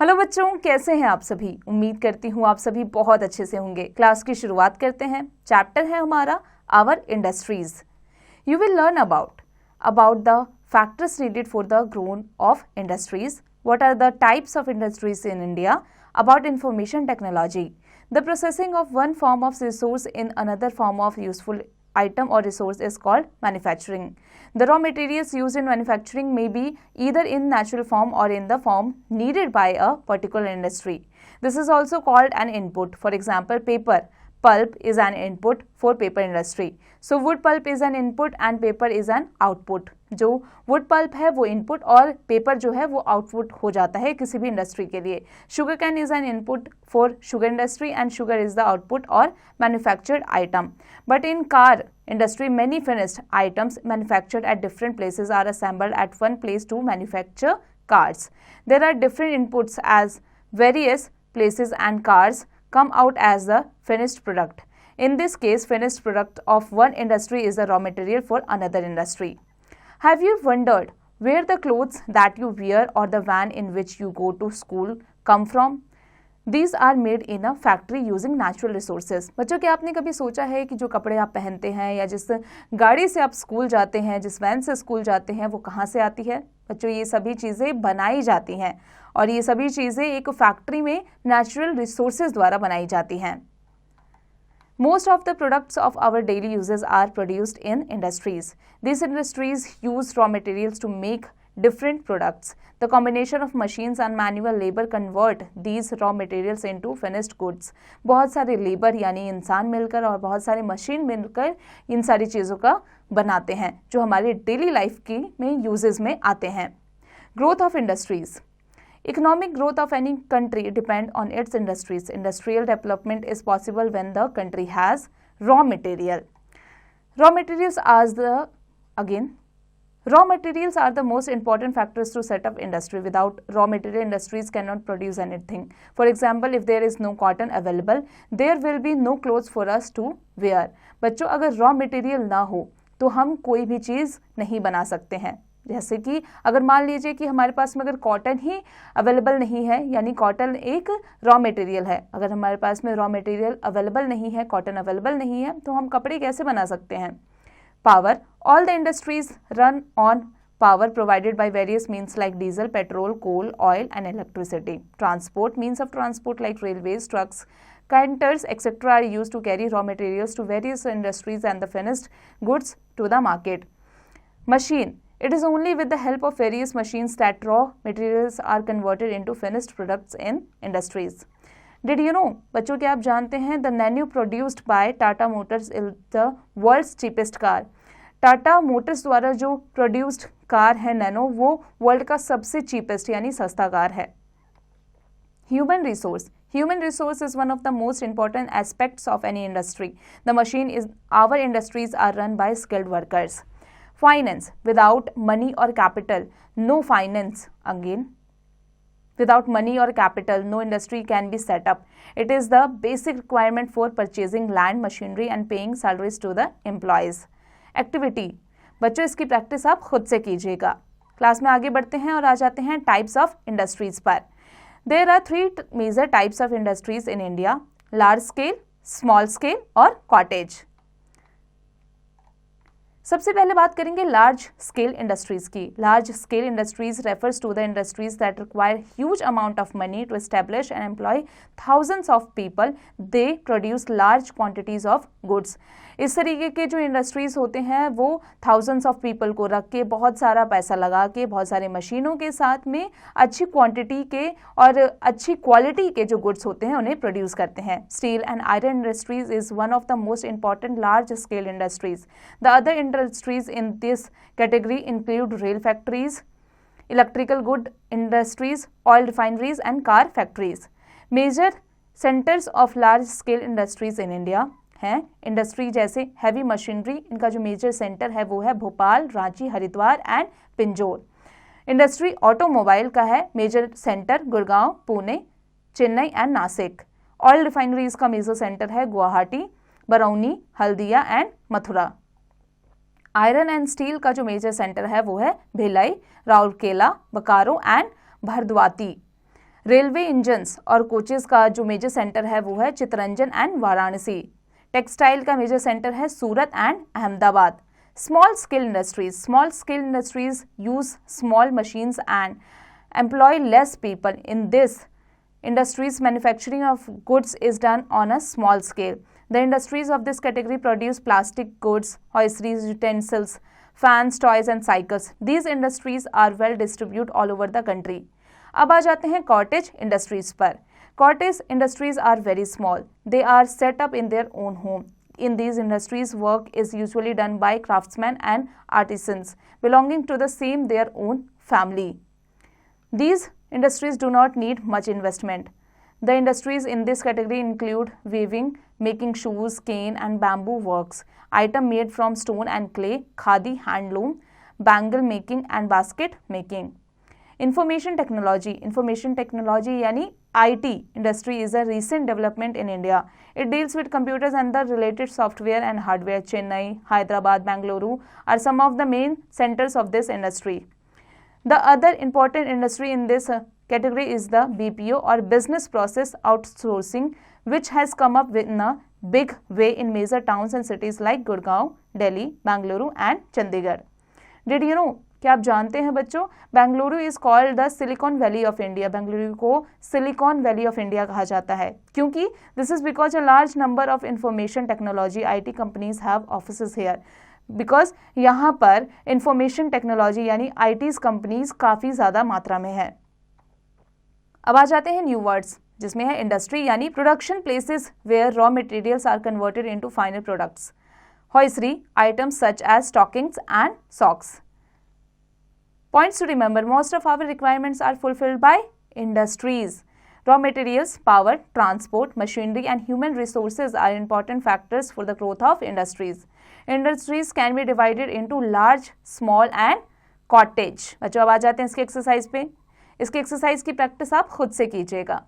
Hello बच्चों, कैसे हैं आप सभी। उम्मीद करती हूँ आप सभी बहुत अच्छे से होंगे। क्लास की शुरुआत करते हैं। चैप्टर है हमारा our industries. You will learn about the factors needed for the growth of industries, what are the types of industries in India, about information technology, the processing of one form of resource in another form of useful item or resource is called manufacturing. The raw materials used in manufacturing may be either in natural form or in the form needed by a particular industry. This is also called an input. For example, paper pulp is an input for paper industry. So wood pulp is an input and paper is an output. जो wood pulp है वो input और paper जो है वो output हो जाता है किसी भी industry के लिए. Sugar cane is an input for sugar industry and sugar is the output or manufactured item. But in car industry, many finished items manufactured at different places are assembled at one place to manufacture cars. There are different inputs as various places and cars come out as the finished product. In this case, finished product of one industry is the raw material for another industry. Have you wondered where the clothes that you wear or the van in which you go to school come from? These are made in a factory using natural resources. बच्चों, क्या आपने कभी सोचा है कि जो कपड़े आप पहनते हैं या जिस गाड़ी से आप स्कूल जाते हैं, जिस वैन से स्कूल जाते हैं, वो कहाँ से आती है? बच्चों, ये सभी चीज़ें बनाई जाती हैं और ये सभी चीज़ें एक फैक्ट्री में नेचुरल रिसोर्सेज द्वारा बनाई जाती हैं. Most of the products of our daily uses are produced in industries. These industries use raw materials to make different products. The combination of machines and manual labor convert these raw materials into finished goods. बहुत सारे labour यानी इंसान मिलकर और बहुत सारे machine मिलकर इन सारी चीज़ों का बनाते हैं जो हमारे डेली लाइफ की में यूजेस में आते हैं. Growth of industries. Economic growth of any country depends on its industries. Industrial development is possible when the country has raw material. Raw materials are the most important factors to set up industry. Without raw material, industries cannot produce anything. For example, if there is no cotton available, there will be no clothes for us to wear. बच्चों, अगर raw material ना हो तो हम कोई भी चीज़ नहीं बना सकते हैं. जैसे कि अगर मान लीजिए कि हमारे पास में अगर कॉटन ही अवेलेबल नहीं है, यानी कॉटन एक रॉ मटेरियल है, अगर हमारे पास में रॉ मटेरियल अवेलेबल नहीं है, कॉटन अवेलेबल नहीं है, तो हम कपड़े कैसे बना सकते हैं? Power. All the industries run on power provided by various means like diesel, petrol, coal, oil and electricity. Transport. Means of transport like railways, trucks, canters, etc. are used to carry raw materials to various industries and the finished goods to the market. Machine. It is only with the help of various machines that raw materials are converted into finished products in industries. Did you know? बच्चों, क्या आप जानते हैं the Nano produced by Tata Motors is the world's cheapest car. Tata Motors द्वारा जो produced car है nano, वो world का सबसे चीपेस्ट यानी सस्ता कार है. Human resource. Human resource is one of the most important aspects of any industry. The machine is our industries are run by skilled workers. Finance. Without money or capital, no finance. Again, without money or capital, no industry can be set up. It is the basic requirement for purchasing land, machinery and paying salaries to the employees. Activity. बच्चों, इसकी practice आप खुद से कीजिएगा. Class में आगे बढ़ते हैं और आ जाते हैं टाइप्स ऑफ इंडस्ट्रीज पर. There are three major types of industries in India: large scale, small scale और cottage. सबसे पहले बात करेंगे लार्ज स्केल इंडस्ट्रीज की. Large scale industries refers to the industries that require huge amount of money to establish and employ thousands of people. They produce large quantities of goods. इस तरीके के जो इंडस्ट्रीज होते हैं वो थाउजेंड्स ऑफ पीपल को रख के, बहुत सारा पैसा लगा के, बहुत सारे मशीनों के साथ में अच्छी क्वांटिटी के और अच्छी क्वालिटी के जो गुड्स होते हैं उन्हें प्रोड्यूस करते हैं. Steel and iron industries is one of the most important large scale industries. The other industries in this category include rail factories, electrical good industries, oil refineries and car factories. Major centers of large scale industries in India हैं industry जैसे heavy machinery, इनका जो major centre है वो है Bhopal, Ranchi, Haridwar and Pinjore. Industry automobile का है major centre Gurgaon, Pune, Chennai and Nashik. Oil refineries का मेजर सेंटर है Guwahati, Barauni, Haldia and Mathura. Iron and steel का जो मेजर सेंटर है वो है Bhilai, Rourkela, Bokaro and Bhadravati. Railway engines और कोचेस का जो मेजर सेंटर है वो है चित्तरंजन एंड वाराणसी। टेक्सटाइल का मेजर सेंटर है Surat and Ahmedabad. Small scale industries use small machines and employ less people. In this industries manufacturing of goods is done on a small scale. The industries of this category produce plastic goods, hosieries, utensils, fans, toys and cycles. These industries are well distributed all over the country. अब आ जाते हैं cottage industries पर। Cottage industries are very small. They are set up in their own home. In these industries, work is usually done by craftsmen and artisans belonging to the same their own family. These industries do not need much investment. The industries in this category include weaving, making shoes, cane and bamboo works, item made from stone and clay, khadi, handloom, bangle making and basket making. Information technology यानी IT industry is a recent development in India. It deals with computers and the related software and hardware. Chennai, Hyderabad, Bengaluru are some of the main centers of this industry. The other important industry in this category is the BPO or business process outsourcing, which has come up in a big way in major towns and cities like Gurgaon, Delhi, Bengaluru and Chandigarh. Did you know? क्या आप जानते हैं बच्चों, Bengaluru is called the silicon valley of India. Bengaluru को silicon valley of India कहा जाता है क्योंकि this is because a large number of information technology IT companies have offices here. Because यहाँ पर इंफॉर्मेशन टेक्नोलॉजी यानी ITs कंपनीज काफ़ी ज़्यादा मात्रा में है। अब आ जाते हैं न्यू वर्ड्स जिसमें है इंडस्ट्री यानी production places where raw materials are converted into final products. Hosiery items such as stockings and socks. Points to remember: most of our requirements are fulfilled by industries. Raw materials, power, transport, machinery and human resources are important factors for the growth of industries. Industries can be divided into large, small and cottage. बच्चों अब आ जाते हैं इसके exercise पे। इसके exercise की practice आप खुद से कीजिएगा।